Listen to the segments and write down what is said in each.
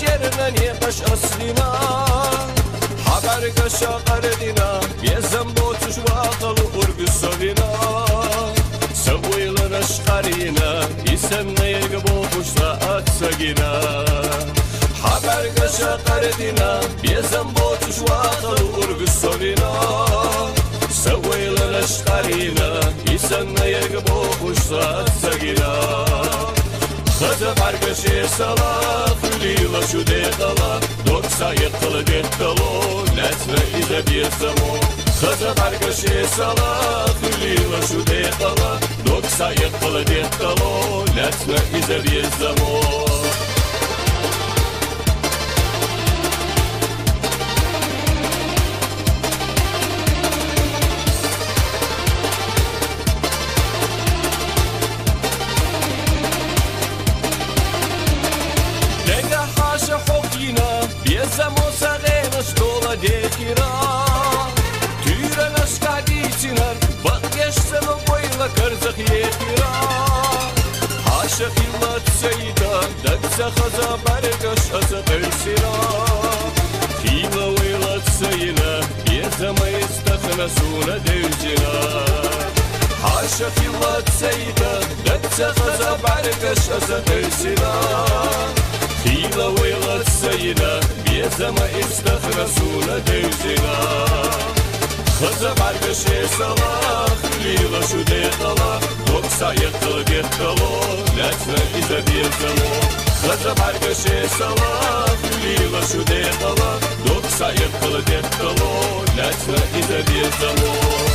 yerine niye kaş aslina Haber kaşa kardina Gezem botuş vakalı urgu sovina Savuylan aşkarina İsem neyge bokuşla atsa gina Haber kaşa kardina Gezem botuş vakalı urgu sovina Savuylan aşkarina İsem neyge bokuşla atsa gina Kızı bargışı salak, Hülila şu dedala Doksa yıkılı dettalo, Nesme ize bir zaman Kızı bargışı salak, Hülila şu dedala Doksa yıkılı dettalo, Nesme ize bir zaman Biezam o sarena stola dekira Tyre na skadicinar Bakješse no bojla karzak jekira Haša hilat sejda Daksa haza bargaš haza tersira Hila vejlat sejna Biezama istahna suna devjina Haša hilat sejda Daksa haza bargaš haza tersira Hila vejlat sejna Biezama istahna suna devjina Kıza bargışı salak Hülila şu dedala Doksa yıkılı dettalo Nesme ize bir zaman Kıza bargışı salak Hülila şu dedala Doksa yıkılı dettalo Nesme ize bir zaman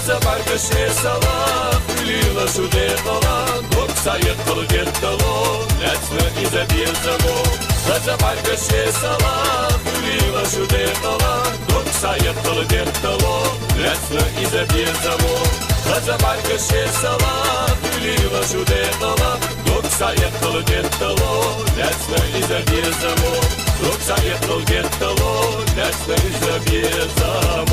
Kıza bargışı salak Hülila şu dedala Doksa yıkılı dettalo Nesme ize bir zaman Kıza bargışı salak Hülila şu dedala Doksa yıkılı dettalo Nesme ize bir zaman Kıza bargışı salak Hülila şu dedala Doksa yıkılı dettalo Nesme ize bir zaman Doksa yıkılı dettalo Nesme ize bir zaman